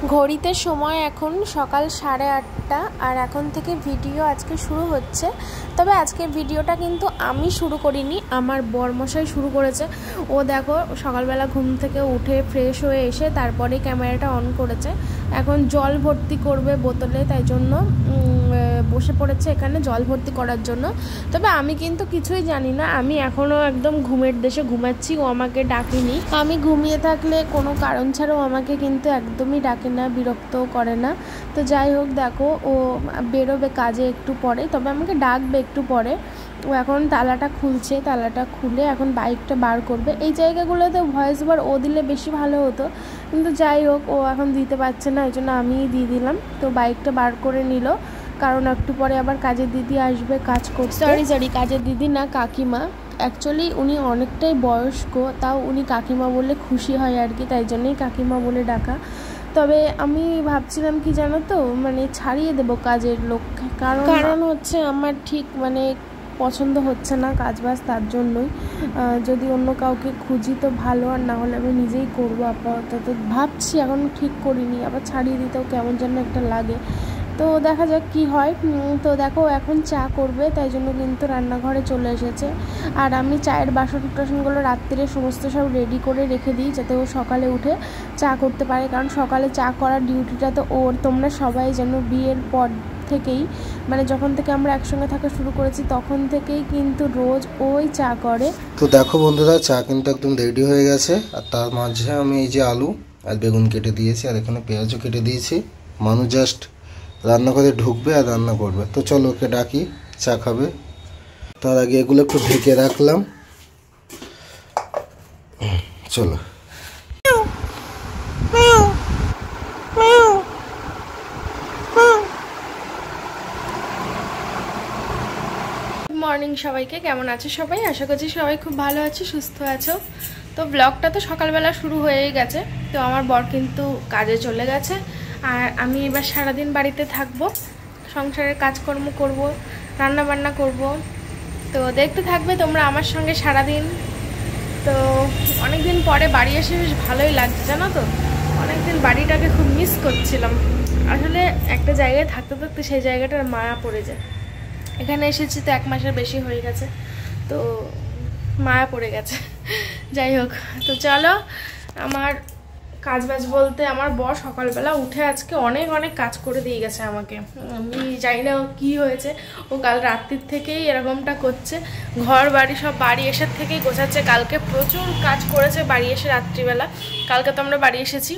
ঘড়িতে সময় এখন সকাল 8:30 আর এখন থেকে ভিডিও আজকে শুরু হচ্ছে। তবে আজকের ভিডিওটা কিন্তু আমি শুরু করিনি, আমার বরমশাই শুরু করেছে। ও দেখো সকালবেলা ঘুম থেকে উঠে ফ্রেশ হয়ে এসে তারপরে ক্যামেরাটা অন করেছে। এখন জল ভর্তি করবে বোতলে, তাই জন্য বসে পড়েছে এখানে জল ভর্তি করার জন্য। তবে আমি কিন্তু কিছুই জানি না, আমি এখনও একদম ঘুমের দেশে ঘুমাচ্ছি। ও আমাকে ডাকেনি, আমি ঘুমিয়ে থাকলে কোনো কারণ ছাড়াও আমাকে কিন্তু একদমই ডাকে না, বিরক্তও করে না। তো যাই হোক, দেখো ও বেরোবে কাজে একটু পরে, তবে আমাকে ডাকবে একটু পরে। ও এখন তালাটা খুলছে, তালাটা খুলে এখন বাইকটা বার করবে। এই জায়গাগুলোতে ভয়েস ওভার ও দিলে বেশি ভালো হতো, কিন্তু যাই হোক ও এখন দিতে পারছে না, ওই জন্য আমিই দিয়ে দিলাম। তো বাইকটা বার করে নিল, কারণ একটু পরে আবার কাজের দিদি আসবে কাজ করতে। সরি কাজের দিদি না, কাকিমা। অ্যাকচুয়ালি উনি অনেকটাই বয়স্ক, তাও উনি কাকিমা বললে খুশি হয় আর কি, তাই জন্যই কাকিমা বলে ডাকা। তবে আমি ভাবছিলাম কি জানো তো, মানে ছাড়িয়ে দেবো কাজের লোককে, কারণ হচ্ছে আমার ঠিক মানে পছন্দ হচ্ছে না কাজবাজ, তার জন্যই। যদি অন্য কাউকে খুঁজি তো ভালো, আর না হলে আমি নিজেই করবো আপাতত। ভাবছি, এখন ঠিক করিনি, আবার ছাড়িয়ে দিতেও কেমন যেন একটা লাগে। তো দেখা যাক কি হয়। তো দেখো এখন চা করবে, তাই জন্য কিন্তু রান্নাঘরে চলে এসেছে। আর আমি চায়ের বাসনগুলো রাত্রে সমস্ত সব রেডি করে রেখে দিই, যাতে ও সকালে উঠে চা করতে পারে, কারণ সকালে চা করার ডিউটিটা তো ওর। তোমরা সবাই যেন বিয়ের পর থেকেই, মানে যখন থেকে আমরা একসঙ্গে থাকা শুরু করেছি তখন থেকেই কিন্তু রোজ ওই চা করে। তো দেখো বন্ধুরা, চা কিন্তু একদম রেডি হয়ে গেছে। আর তার মাঝে আমি এই যে আলু আর বেগুন কেটে দিয়েছি, আর এখানে পেঁয়াজও কেটে দিয়েছি। মানুষ জাস্ট রান্নাঘরে ঢুকবে আর রান্না করবে। তো চলো ওকে ডাকি, চা খাবে। তার আগে এগুলো একটু ঢেকে রাখলাম। চলো। মর্নিং সবাইকে, কেমন আছো সবাই? আশা করছি সবাই খুব ভালো আছো, সুস্থ আছো। তো ব্লগটা তো সকালবেলা শুরু হয়েই গেছে। তো আমার বর কিন্তু কাজে চলে গেছে, আর আমি এবার সারাদিন বাড়িতে থাকবো, সংসারের কাজকর্ম করব, রান্না বান্না করব। তো দেখতে থাকবে তোমরা আমার সঙ্গে সারাদিন। তো অনেকদিন পরে বাড়ি এসে বেশ ভালোই লাগছে, জানো তো। অনেকদিন বাড়িটাকে খুব মিস করছিলাম। আসলে একটা জায়গায় থাকতে থাকতে সেই জায়গাটার মায়া পড়ে যায়। এখানে এসেছি তো 1 মাসের বেশি হয়ে গেছে, তো মায়া পড়ে গেছে। যাই হোক, তো চলো। আমার কাজবাজ বলতে, আমার বর সকালবেলা উঠে আজকে অনেক কাজ করে দিয়ে গেছে আমাকে। আমি জানি না কী হয়েছে, ও কাল রাত্রির থেকেই এরকমটা করছে। ঘর বাড়ি সব বাড়ি এসার থেকেই গোছাচ্ছে। কালকে প্রচুর কাজ করেছে বাড়ি এসে রাত্রিবেলা। কালকে তো আমরা বাড়ি এসেছি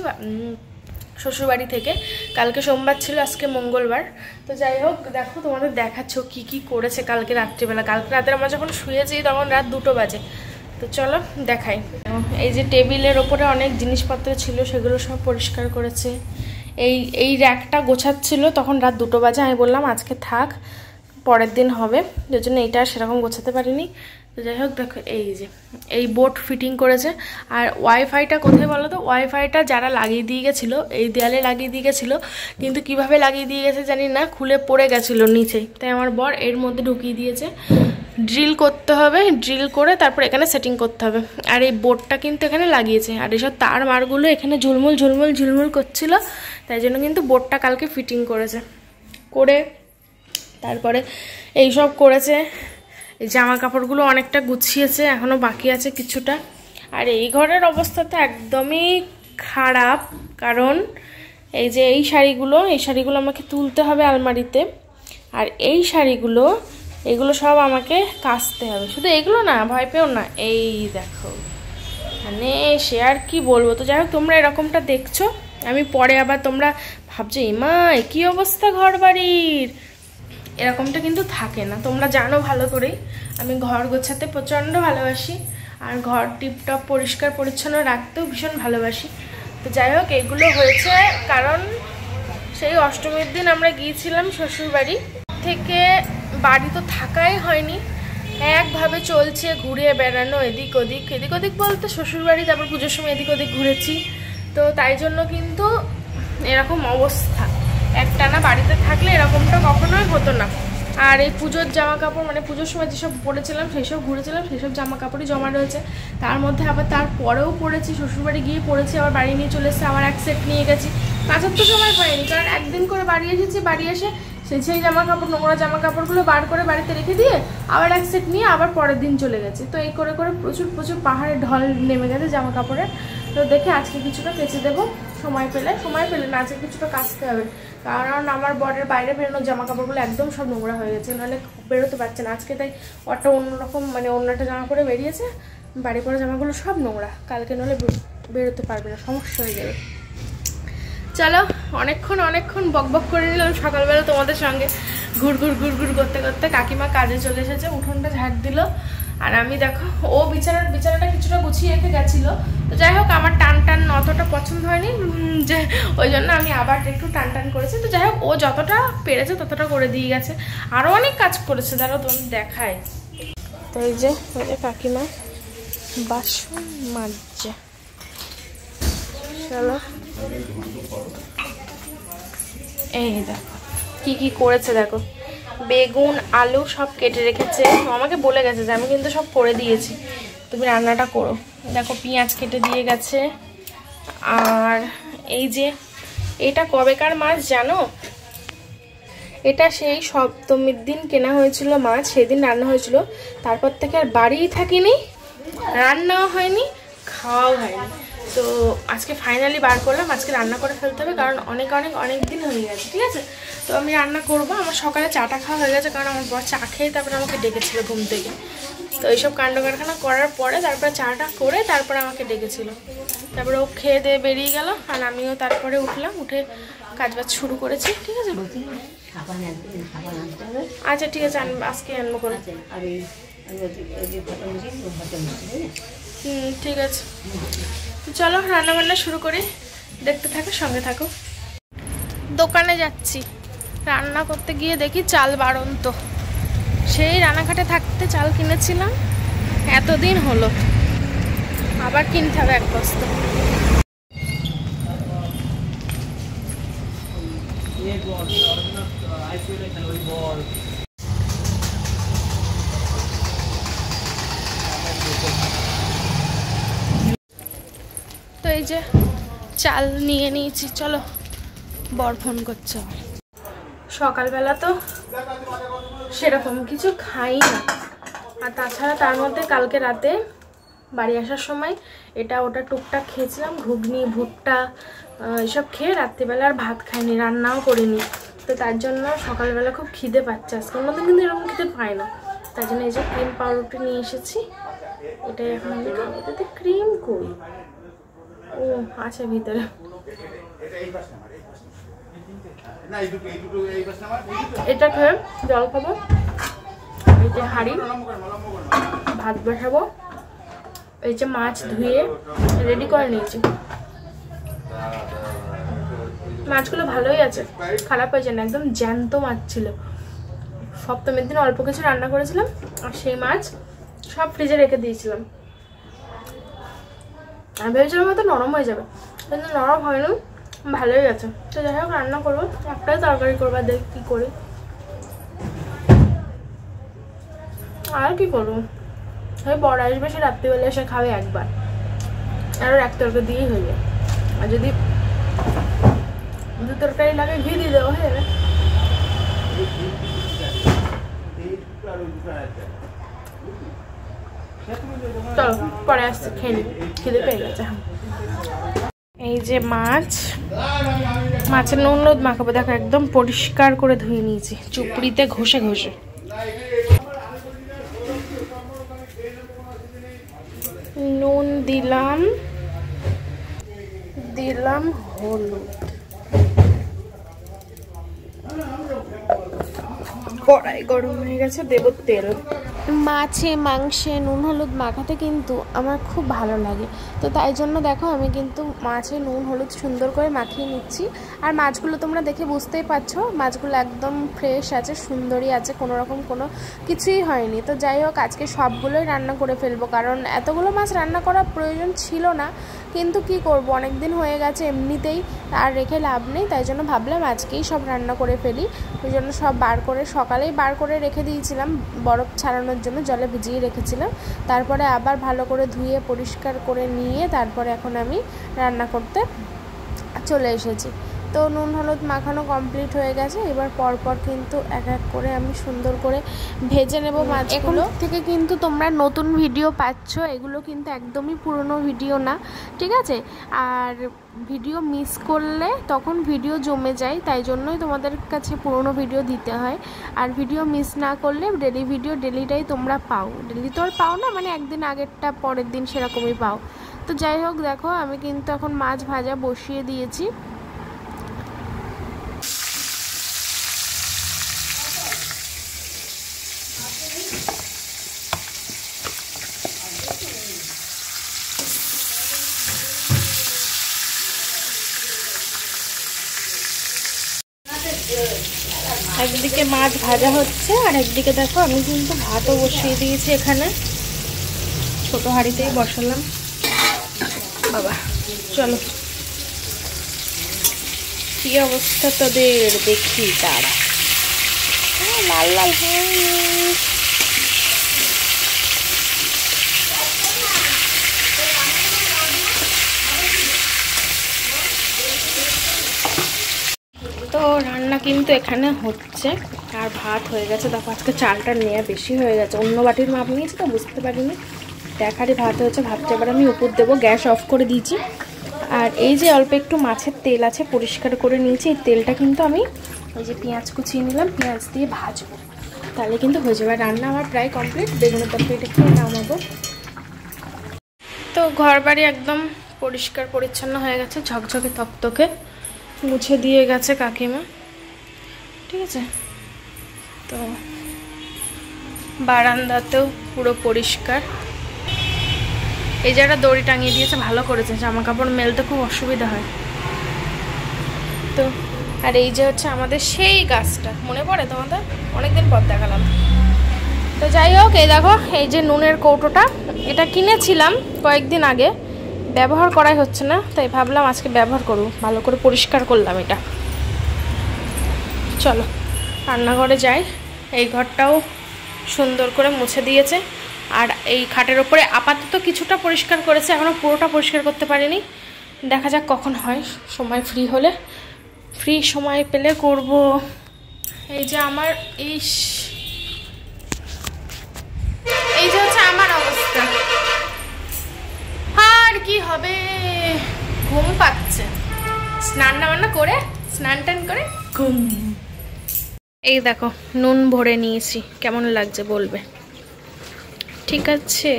শ্বশুরবাড়ি থেকে, কালকে সোমবার ছিল, আজকে মঙ্গলবার। তো যাই হোক, দেখো তোমাদের দেখাচ্ছ কি করেছে কালকে রাত্রিবেলা। কালকে রাতে আমরা যখন শুয়েছি তখন রাত 2টো বাজে। তো চলো দেখাই। এই যে টেবিলের ওপরে অনেক জিনিসপত্র ছিল, সেগুলো সব পরিষ্কার করেছে। এই র্যাকটা গোছাচ্ছিল, তখন রাত 2টো বাজে। আমি বললাম আজকে থাক, পরের দিন হবে, যার জন্য এইটা সেরকম গোছাতে পারিনি। তো যাই হোক, দেখো এই যে এই বোর্ড ফিটিং করেছে। আর ওয়াইফাইটা কোথায় বলো তো? ওয়াইফাইটা যারা লাগিয়ে দিয়ে গেছিলো, এই দেয়ালে লাগিয়ে দিয়ে গেছিলো, কিন্তু কিভাবে লাগিয়ে দিয়ে গেছে জানি না, খুলে পড়ে গেছিলো নিচেই। তাই আমার বর এর মধ্যে ঢুকিয়ে দিয়েছে। ড্রিল করতে হবে, ড্রিল করে তারপর এখানে সেটিং করতে হবে। আর এই বোর্ডটা কিন্তু এখানে লাগিয়েছে, আর এসব তার মারগুলো এখানে ঝুলমুল করছিল, তাই জন্য কিন্তু বোর্ডটা কালকে ফিটিং করেছে। করে তারপরে এইসব করেছে। এই জামা কাপড়গুলো অনেকটা গুছিয়েছে, এখনও বাকি আছে কিছুটা। আর এই ঘরের অবস্থা তো একদমই খারাপ, কারণ এই যে এই শাড়িগুলো আমাকে তুলতে হবে আলমারিতে। আর এই শাড়িগুলো, এগুলো সব আমাকে কাচতে হবে। শুধু এগুলো না, ভয় পেও না, এই দেখো, মানে সে আর কি বলবো। তো যাই হোক, তোমরা এরকমটা দেখছো, আমি পরে আবার তোমরা ভাবছো এমা কি অবস্থা ঘর বাড়ির, এরকমটা কিন্তু থাকে না। তোমরা জানো ভালো করেই আমি ঘর গোছাতে প্রচণ্ড ভালোবাসি, আর ঘর টিপটপ পরিষ্কার পরিচ্ছন্ন রাখতেও ভীষণ ভালোবাসি। তো যাই হোক, এগুলো হয়েছে কারণ সেই অষ্টমীর দিন আমরা গিয়েছিলাম শ্বশুরবাড়ি থেকে। বাড়ি তো থাকাই হয়নি, একভাবে চলছে ঘুরে বেড়ানো, এদিক ওদিক বলতে শ্বশুরবাড়ি, তারপর পুজোর সময় এদিক ওদিক ঘুরেছি। তো তাই জন্য কিন্তু এরকম অবস্থা। একটানা বাড়িতে থাকলে এরকমটা কখনোই হতো না। আর এই পুজোর জামা কাপড়, মানে পুজোর সময় যেসব পরেছিলাম, সেইসব ঘুরেছিলাম, সেইসব জামা কাপড়ই জমা রয়েছে। তার মধ্যে আবার তারপরেও পরেছি, শ্বশুরবাড়ি গিয়ে পরেছি, আবার বাড়ি নিয়ে চলে এসে আবার এক সেট নিয়ে গেছি। কাচার তো সময় পাইনি, কারণ একদিন করে বাড়ি এসেছি, বাড়ি এসে সেই জামা কাপড়, নোংরা জামা কাপড়গুলো বার করে বাড়িতে রেখে দিয়ে আবার এক সেট নিয়ে আবার পরের দিন চলে গেছি। তো এই করে করে প্রচুর প্রচুর পাহাড়ে ঢল নেমে গেছে জামা কাপড়ের। তো দেখে আজকে কিছুটা কেচে দেবো, সময় পেলে না, আজকে কিছুটা কাচতে হবে, কারণ আমার বরের বাইরে বেরোনোর জামা কাপড়গুলো একদম সব নোংরা হয়ে গেছে, নাহলে বেরোতে পারছে না। আজকে তাই ওটা অন্যরকম, মানে অন্য একটা জামা পরে বেরিয়েছে, বাড়ি পরে জামাগুলো সব নোংরা, কালকে নাহলে বেরোতে পারবে না, সমস্যা হয়ে যাবে। চলো অনেকক্ষণ বকবক করে নিলাম সকালবেলা তোমাদের সঙ্গে, ঘুর করতে করতে। কাকিমা কাজে চলে এসেছে, উঠোনটা ঝাড় দিল, আর আমি দেখো ও বিছানাটা কিছুটা গুছিয়ে রেখে গেছিলো। তো যাই হোক, আমার টান অতটা পছন্দ হয়নি, যে ওই জন্য আমি আবার একটু টান করেছি। তো যাই হোক, ও যতটা পেরেছে ততটা করে দিয়ে গেছে, আরও অনেক কাজ করেছে, দাঁড়াও তোমার দেখায়। তো এই যে কাকিমা বাসন মাজছে। চলো, এই দেখো কি করেছে, দেখো বেগুন আলু সব কেটে রেখেছে, আমাকে বলে গেছে যে আমি কিন্তু সব করে দিয়েছি, তুমি রান্নাটা করো। দেখো পেঁয়াজ কেটে দিয়ে গেছে। আর এই যে এটা কবেকার মাছ জানো, এটা সেই সপ্তমীর দিন কেনা হয়েছিল মাছ, সেদিন রান্না হয়েছিল, তারপর থেকে আর বাড়িই থাকিনি, রান্নাও হয়নি, খাওয়াও হয়নি। তো আজকে ফাইনালি বার করলাম, আজকে রান্না করে ফেলতে হবে, কারণ অনেক দিন হয়ে গেছে। ঠিক আছে, তো আমি রান্না করবো। আমার সকালে চাটা খাওয়া হয়ে গেছে, কারণ আমার বর চা খেয়ে তারপরে আমাকে ডেকেছিল ঘুম থেকে। তো এইসব কাণ্ড কারখানা করার পরে তারপরে চাটা করে তারপরে আমাকে ডেকেছিল, তারপরে ও খেয়ে দিয়ে বেরিয়ে গেল, আর আমিও তারপরে উঠলাম, উঠে কাজবাজ শুরু করেছি। ঠিক আছে, আচ্ছা ঠিক আছে, আজকে আনবো করে। ঠিক আছে, চলো রান্নাবান্না শুরু করি, দেখতে থাকো, সঙ্গে থাকো। দোকানে যাচ্ছি, রান্না করতে গিয়ে দেখি চাল বাড়ন্ত, সেই রানাঘাটে থাকতে চাল কিনেছিলাম, এতদিন হলো, আবার কিনতে হবে এক বস্তা। তো এই যে চাল নিয়ে নিয়েছি, চলো। বর ফোন করছে। সকালবেলা তো সেরকম কিছু খাই না, আর তাছাড়া তার মধ্যে কালকে রাতে বাড়ি আসার সময় এটা ওটা টুকটাক খেয়েছিলাম, ঘুগনি ভুট্টা এসব খেয়ে রাত্রিবেলা আর ভাত খাইনি, রান্নাও করিনি। তো তার জন্য সকালবেলা খুব খিদে পাচ্ছে, আজকে অন্যদিন কিন্তু এরকম খিদে পায় না। তার জন্য এই যে ক্রিম পাউরুটি নিয়ে এসেছি, এটাই এখন আমি খাবো। এটাতে ক্রিম কই, ও আছে ভিতরে। এটা খেয়ে জল খাবো, এই যে হাঁড়ি ভাত বসাবো, এই যে মাছ ধুয়ে রেডি করে নিয়েছি। মাছগুলো ভালোই আছে, খারাপ হয়েছে না, একদম জ্যান্ত মাছ ছিল। সপ্তমীর দিন অল্প কিছু রান্না করেছিলাম, আর সেই মাছ সব ফ্রিজে রেখে দিয়েছিলাম। আমি ভেবেছিলাম হয়তো নরম হয়ে যাবে, কিন্তু নরম হয়নি, ভালোই আছে। তো যাই হোক, রান্না করবো, একটাই তরকারি করবো, দেখ কি করি, আর কি করবো। ওই বড় আসবে, সে রাত্রিবেলা এসে খাবে একবার, আর এক তরকারি দিয়েই হয়ে যায়। আর যদি দু তরকারি লাগে ঘি দিয়ে দেবো, হয়ে যাবে। চলো পরে আসছি, খেয়ে নি, খিদে পেয়ে গেছে। এই যে মাছের নুন হলুদ মাখাবো, দেখো একদম পরিষ্কার করে ধুয়ে নিয়েছি, চুপড়িতে ঘষে ঘষে। নুন দিলাম হলুদ, কড়াই গরম হয়ে গেছে, দেব তেল। মাছে মাংসে নুন হলুদ মাখাতে কিন্তু আমার খুব ভালো লাগে, তো তাই জন্য দেখো আমি কিন্তু মাছে নুন হলুদ সুন্দর করে মাখিয়ে নিচ্ছি। আর মাছগুলো তোমরা দেখে বুঝতেই পারছো, মাছগুলো একদম ফ্রেশ আছে, সুন্দরই আছে, কোনো রকম কোনো কিছুই হয়নি। তো যাই হোক, আজকে সবগুলোই রান্না করে ফেলবো, কারণ এতগুলো মাছ রান্না করার প্রয়োজন ছিল না, কিন্তু কি করব, অনেক দিন হয়ে গেছে, এমনিতেই আর রেখে লাভ নেই, তাই জন্য ভাবলাম আজকেই সব রান্না করে ফেলি। ওই জন্য সব সকালেই বার করে রেখে দিয়েছিলাম, বরফ ছাড়ানোর জন্য জলে ভিজিয়ে রেখেছিলাম, তারপরে আবার ভালো করে ধুয়ে পরিষ্কার করে নিয়ে তারপরে এখন আমি রান্না করতে চলে এসেছি। তো নুন হলুদ মাখানো কমপ্লিট হয়ে গেছে। এবার পরপর কিন্তু এক এক করে আমি সুন্দর করে ভেজে নেব মাছগুলো। থেকে কিন্তু তোমরা নতুন ভিডিও পাচ্ছ, এগুলো কিন্তু একদমই পুরনো ভিডিও না, ঠিক আছে? আর ভিডিও মিস করলে তখন ভিডিও জমে যায়, তাই জন্যই তোমাদের কাছে পুরনো ভিডিও দিতে হয়। আর ভিডিও মিস না করলে ডেলি ভিডিও ডেলিটাই তোমরা পাও। ডেলি তো আর পাও না, মানে একদিন আগেরটা পরের দিন সেরকমই পাও। তো যাই হোক, দেখো আমি কিন্তু এখন মাছ ভাজা বসিয়ে দিয়েছি। একদিকে মাছ ভাজা হচ্ছে আর একদিকে দেখো আমি কিন্তু ভাতও বসিয়ে দিয়েছি। এখানে ছোট হাঁড়িতেই বসালাম। বাবা চলো কি অবস্থা তোদের দেখি তারা। লাল লাল তো রান্না কিন্তু এখানে হচ্ছে আর ভাত হয়ে গেছে। দেখো আজকে চালটা নেওয়া বেশি হয়ে গেছে, অন্য বাটির মাপ নিয়েছি তো বুঝতে পারিনি। দেখারই ভাত হয়েছে, ভাতটা এবার আমি উপর দেবো। গ্যাস অফ করে দিয়েছি। আর এই যে অল্প একটু মাছের তেল আছে, পরিষ্কার করে নিয়েছি। এই তেলটা কিন্তু আমি ওই যে পেঁয়াজ কুচিয়ে নিলাম, পেঁয়াজ দিয়ে ভাজবো, তাহলে কিন্তু হয়ে যাবে। রান্না আমার প্রায় কমপ্লিট। বেগুনের তরকারিটা খেয়ে নামাবো। তো ঘর বাড়ি একদম পরিষ্কার পরিচ্ছন্ন হয়ে গেছে, ঝকঝকে তকতকে মুছে দিয়ে গেছে কাকিমা, ঠিক আছে? তো বারান্দাতেও পুরো পরিষ্কার। এই যে একটা দড়ি টাঙিয়ে দিয়েছে, ভালো করেছে, জামা কাপড় মেলতে খুব অসুবিধা হয়। তো আর এই যে হচ্ছে আমাদের সেই গাছটা, মনে পড়ে তোমাদের? অনেকদিন পর দেখালাম। তো যাই হোক, এই দেখো এই যে নুনের কৌটোটা, এটা কিনেছিলাম কয়েকদিন আগে, ব্যবহার করাই হচ্ছে না, তাই ভাবলাম আজকে ব্যবহার করব। ভালো করে পরিষ্কার করলাম এটা। চলো রান্নাঘরে যাই। এই ঘরটাও সুন্দর করে মুছে দিয়েছে। আর এই খাটের ওপরে আপাতত কিছুটা পরিষ্কার করেছে, এখনও পুরোটা পরিষ্কার করতে পারিনি। দেখা যাক কখন হয়, সময় ফ্রি হলে, ফ্রি সময় পেলে করব। এই যে আমার এই যে হচ্ছে আমার অবস্থা। আর কি হবে, ঘুম পাচ্ছে। স্নান টান করে ঘুম। এই দেখো নুন ভরে নিয়েছি, কেমন লাগছে বলবে, ঠিক আছে?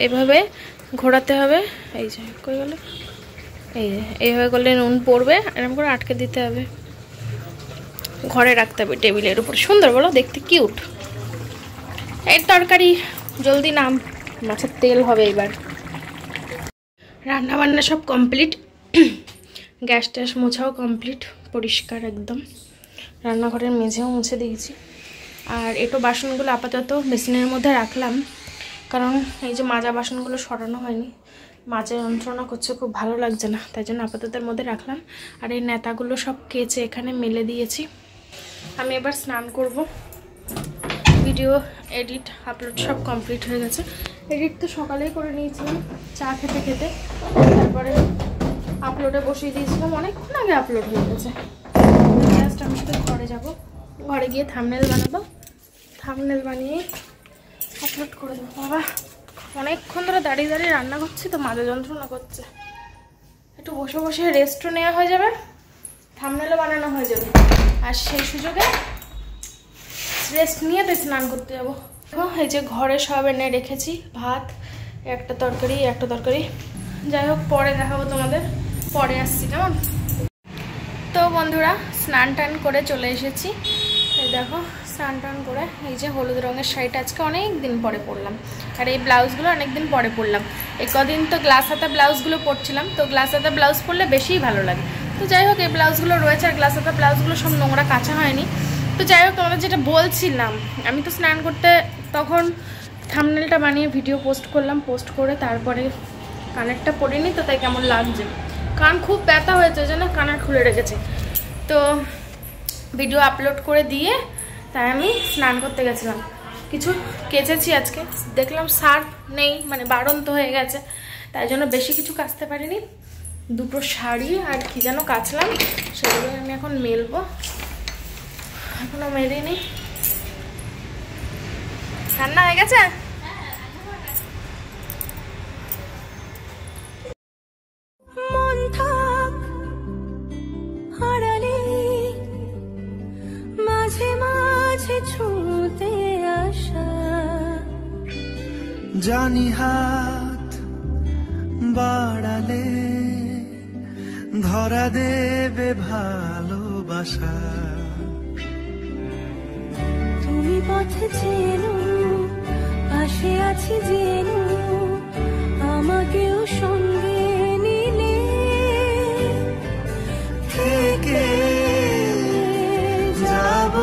এইভাবে ঘোরাতে হবে। এই যে কই গেল, এই যে এইভাবে করলে নুন পড়বে, এরকম করে আটকে দিতে হবে, ঘরে রাখতে হবে টেবিলের উপর। সুন্দর বলো, দেখতে কিউট। এই তরকারি জলদি নাম, মাছের তেল হবে এবার। রান্না বান্না সব কমপ্লিট, গ্যাস ট্যাস মোছাও কমপ্লিট, পরিষ্কার একদম। রান্নাঘরের মেঝেও মুছে দিয়েছি। আর এটো বাসনগুলো আপাতত বেসিনের মধ্যে রাখলাম, কারণ এই যে মাজা বাসনগুলো সরানো হয়নি, মাজা যন্ত্রণা করছে, খুব ভালো লাগছে না, তাই জন্য আপাততের মধ্যে রাখলাম। আর এই নেতাগুলো সব কেচে এখানে মেলে দিয়েছি। আমি এবার স্নান করব। ভিডিও এডিট আপলোড সব কমপ্লিট হয়ে গেছে। এডিট তো সকালেই করে নিয়েছিলাম চা খেতে খেতে, তারপরে আপলোডে বসিয়ে দিয়েছিলাম, অনেকক্ষণ আগে আপলোড হয়ে গেছে। জাস্ট আমি শুধু ঘরে যাব, ঘরে গিয়ে থাম্বনেল বানাবো, থাম্বনেল বানিয়ে আপলোড করে দেবো। বাবা অনেকক্ষণ ধরে দাঁড়িয়ে দাঁড়িয়ে রান্না করছি তো মাজা যন্ত্রণা করছে। একটু বসে বসে রেস্টও নেওয়া হয়ে যাবে, থাম্বনেলও বানানো হয়ে যাবে। আর সেই সুযোগে রেস্ট নিয়ে তো স্নান করতে যাবো। এই যে ঘরে সব এনে রেখেছি, ভাত, একটা তরকারি। যাই হোক পরে দেখাবো তোমাদের, পরে আসছি, কেমন? তো বন্ধুরা স্নান টান করে চলে এসেছি। এই দেখো স্নান টান করে এই যে হলুদ রঙের শাড়িটা আজকে অনেক দিন পরে পরলাম, আর এই ব্লাউজগুলো অনেক দিন পরে পরলাম। এই কদিন তো গ্লাস হাতা ব্লাউজগুলো পরছিলাম, তো গ্লাস হাতা ব্লাউজ পরলে বেশিই ভালো লাগে। তো যাই হোক এই ব্লাউজগুলো রয়েছে, আর গ্লাস হাতা ব্লাউজগুলো সব নোংরা কাঁচা হয়নি। তো যাই হোক তোমাদের যেটা বলছিলাম, আমি তো স্নান করতে তখন থাম্বনেলটা বানিয়ে ভিডিও পোস্ট করলাম, পোস্ট করে তারপরে কানেরটা পরিনি, তো তাই কেমন লাগছে, কান খুব ব্যথা হয়েছে, ওই জন্য কানের খুলে রেখেছে। তো ভিডিও আপলোড করে দিয়ে তাই আমি স্নান করতে গেছিলাম। কিছু কেচেছি আজকে, দেখলাম সার্ফ নেই, মানে বাড়ন্ত হয়ে গেছে, তাই জন্য বেশি কিছু কাচতে পারিনি। দুটো শাড়ি আর কি যেন কাচলাম, সেগুলো আমি এখন মেলবো, এখনো মেলিনি। রান্না হয়ে গেছে? মন থাক হারালে মাঝে মাঝে ছুঁতে আসা, জানি হাত বাড়ালে ধরা দেবে ভালোবাসা। তুমি পথে চেনো, পাশে আছি জেনো, আমাকেও সঙ্গে নিলে থেকে যাব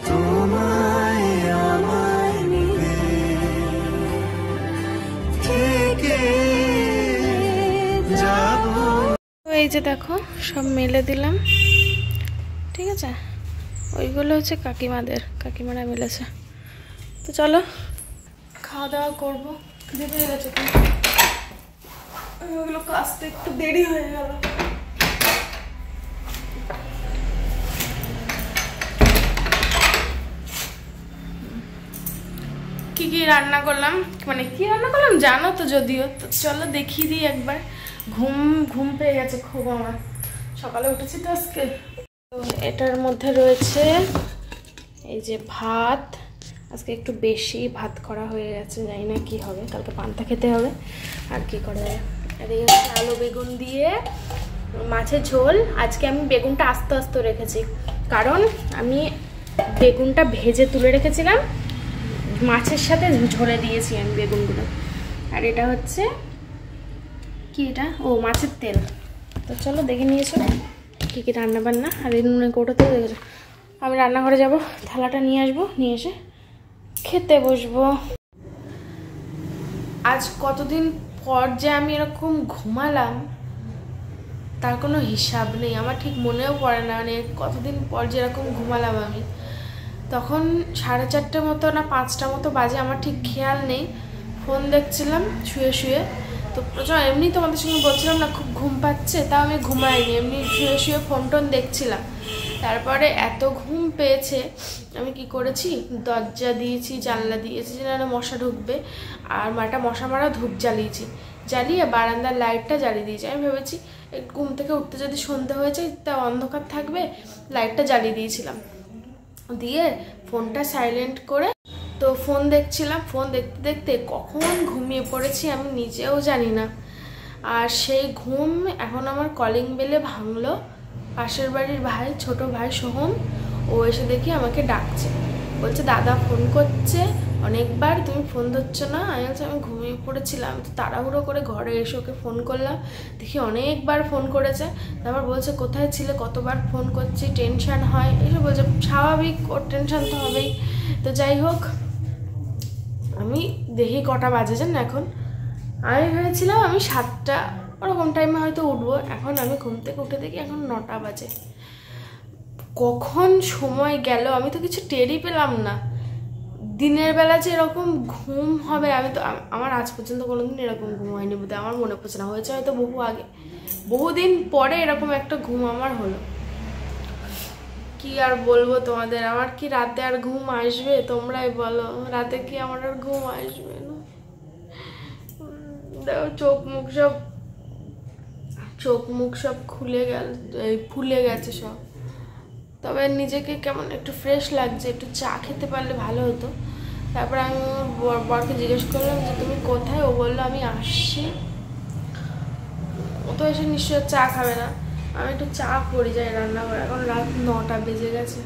তোমায় আমায় মিলে, থেকে যাব। তো এই যে দেখো সব মেলে দিলাম, ঠিক আছে। ওইগুলো হচ্ছে কাকিমারা মেলেছে। তো চলো খাওয়া দাওয়া করবো, খিদে পেয়ে গেছে তো, ওইগুলো কাজতে একটু দেরি হয়ে গেল। কি রান্না করলাম, মানে কি রান্না করলাম জানো তো যদিও, তো চলো দেখিয়ে দিই একবার। ঘুম পেয়ে গেছে খুব আমার, সকালে উঠেছি তো আজকে। তো এটার মধ্যে রয়েছে এই যে ভাত, আজকে একটু বেশি ভাত করা হয়ে গেছে, জানি না কি হবে, কালকে পান্তা খেতে হবে আর কি করে। আর এই হচ্ছে আলু বেগুন দিয়ে মাছের ঝোল। আজকে আমি বেগুনটা আস্তে আস্তে রেখেছি, কারণ আমি বেগুনটা ভেজে তুলে রেখেছিলাম, মাছের সাথে ঝোলে দিয়েছি আমি বেগুনগুলো। আর এটা হচ্ছে কি, এটা ও মাছের তেল। তো চলো দেখে নিয়েছো কী কী রান্না বান্না। আর এই নুনের কৌটোতেও দেখেছো। আমি রান্নাঘরে যাব, থালাটা নিয়ে আসবো, নিয়ে এসে খেতে বসবো। আজ কতদিন পর যে আমি এরকম ঘুমালাম তার কোনো হিসাব নেই, আমার ঠিক মনেও পড়ে না, মানে কতদিন পর যেরকম ঘুমালাম আমি। তখন 4:30 মতো না 5টা মতো বাজে, আমার ঠিক খেয়াল নেই। ফোন দেখছিলাম শুয়ে শুয়ে, তো প্রচুর এমনি তোমাদের সঙ্গে বলছিলাম না খুব ঘুম পাচ্ছে, তাও আমি ঘুমাইনি, এমনি শুয়ে শুয়ে ফোন টোন দেখছিলাম। তারপরে এত ঘুম পেয়েছে, আমি কি করেছি, দরজা দিয়েছি, জানলা দিয়েছি, যেন মশা ঢুকবে, আর একটা মশা মারা ধূপ জ্বালিয়েছি, জ্বালিয়ে বারান্দার লাইটটা জ্বালিয়ে দিয়েছি। আমি ভেবেছি ঘুম থেকে উঠতে যদি সন্ধে হয়ে যায় তা অন্ধকার থাকবে, লাইটটা জ্বালিয়ে দিয়েছিলাম, দিয়ে ফোনটা সাইলেন্ট করে তো ফোন দেখছিলাম। ফোন দেখতে দেখতে কখন ঘুমিয়ে পড়েছি আমি নিজেও জানি না। আর সেই ঘুম এখন আমার কলিং বেলে ভাঙলো, পাশের বাড়ির ভাই, ছোট ভাই সোহম, ও এসে দেখি আমাকে ডাকছে, বলছে দাদা ফোন করছে অনেকবার, তুমি ফোন ধরছো না। আমি বলছি আমি ঘুমিয়ে পড়েছিলাম। তো তাড়াহুড়ো করে ঘরে এসে ওকে ফোন করলাম, দেখি অনেকবার ফোন করেছে। তারপর বলছে কোথায় ছিলে, কতবার ফোন করছি, টেনশান হয়, এইসব বলছে। স্বাভাবিক, ওর টেনশান তো হবেই। তো যাই হোক, আমি দেখি কটা বাজে জান এখন, আমি ভেবেছিলাম আমি 7টা ওরকম টাইমে হয়তো উঠবো, এখন আমি ঘুম থেকে উঠে দেখি এখন 9টা বাজে। কখন সময় গেল আমি তো কিছু টেরই পেলাম না। দিনের বেলা যে এরকম ঘুম হবে, আমি তো আমার আজ পর্যন্ত কোনোদিন এরকম ঘুম হয়নি বোধ হয়, আমার মনে পড়ছে না, হয়েছে হয়তো বহু আগে, বহুদিন পরে এরকম একটা ঘুম আমার হলো। কি আর বলবো তোমাদের, আমার কি রাতে আর ঘুম আসবে? তোমরাই বলো, রাতে কি আমার আর ঘুম আসবে না? দেখো চোখ মুখ সব খুলে গেল, ফুলে গেছে সব। তবে নিজেকে কেমন একটু ফ্রেশ লাগছে, একটু চা খেতে পারলে ভালো হতো। তারপর আমি বরকে জিজ্ঞেস করলাম যে তুমি কোথায়, ও বললো আমি আসছি। ও তো এসে নিশ্চয় চা খাবে না, আমি একটু চা করে যাই রান্নাঘরে। এখন রাত 9টা বেজে গেছে,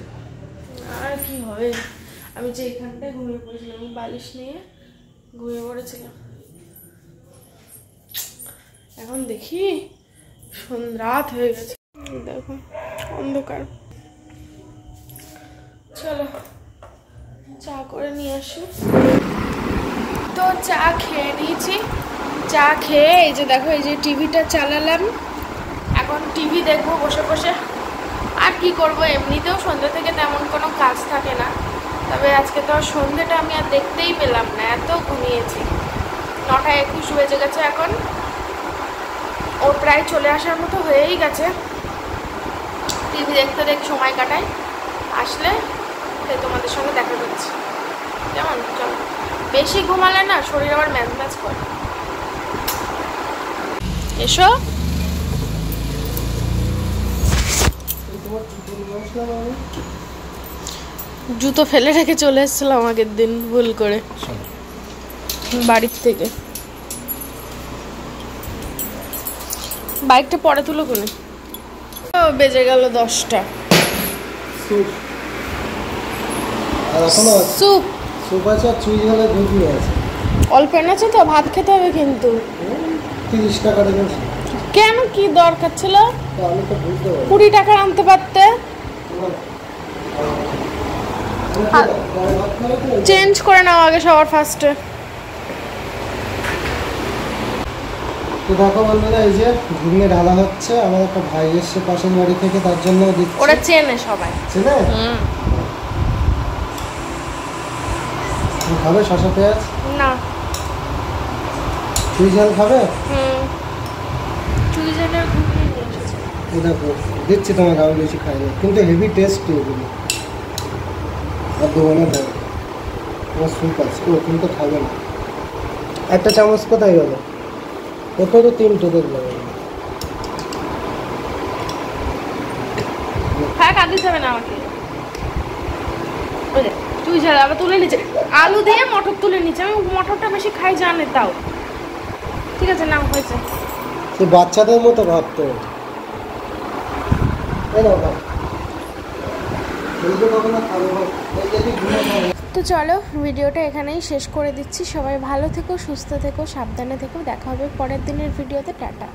আর কি হবে। আমি যে এখানটায় ঘুমিয়ে পড়েছিলাম, আমি বালিশ নিয়ে ঘুমিয়ে পড়েছিলাম। এখন দেখি রাত হয়ে গেছে, দেখো অন্ধকার। চলো চা করে নিয়ে আসি। তো চা খেয়ে নিয়েছি, চা খেয়ে এই যে দেখো এই যে টিভিটা চালালাম, এখন টিভি দেখবো বসে বসে। আর কি করব, এমনিতেও সন্ধ্যা থেকে তেমন কোনো কাজ থাকে না, তবে আজকে তো আর সন্ধ্যেটা আমি আর দেখতেই পেলাম না, এত ঘুমিয়েছি। 9:21 বেজে গেছে এখন। ও প্রায় চলে আসার মতো হয়েই গেছে। টিভি দেখতে দেখতে সময় কাটাই, আসলে তোমাদের সঙ্গে দেখা করছি। কেমন? চলো, বেশি ঘুমালে না শরীর আবার ম্যাচ ম্যাচ করে। এসো। জুতো ফেলে রেখে চলে এসেছিলাম আগের দিন ভুল করে বাড়ির থেকে। বাইকটা পরে তুলো কোনে। বেজে গেল 10টা। স্যুপ অল্প এনেছে তো, ভাত খেতে হবে কিন্তু। 30 টাকা রেখেছি। কেন, কি দরকার ছিল? 20 টাকার আনতে পারতে। চেঞ্জ করে নাও আগে সবার ফার্স্টে। তো দেখো বন্ধুরা, এই যে ঘুগনি ঢালা হচ্ছে। আমার একটা ভাই এসছে পাশের বাড়ি থেকে, তার জন্য দিচ্ছি। ওরা চেনে সবাই। চেনে? খাবে শসা পেঁয়াজ? না। চুই ঝাল খাবে? চুই ঝালের ঘুগনি নিয়ে এসেছে। এই দেখো দিচ্ছি তোমাকে, আমি বেশি খাই না কিন্তু হেভি টেস্ট এগুলো। আর দেবো না দেবো, তোমার স্যুপ আছে। ও কিন্তু খাবে না। একটা চামচ কোথায় গেল? ওটা তো 3টে দেখবে। হ্যাঁ, কাঁদিস যাবে না আমাকে। চুই ঝাল আবার তুলে নিচ্ছে, আলু দিয়ে মটর তুলে নিচ্ছে। আমি মটরটা বেশি খাই জানে তাও। ঠিক আছে, নাও হয়েছে। সে বাচ্চাদের মতো ভাবতো। তো চলো, ভিডিওটা এখানেই শেষ করে দিচ্ছি। সবাই ভালো থেকো, সুস্থ থেকো, সাবধানে থেকো। দেখা হবে পরের দিনের ভিডিওতে। টাটা।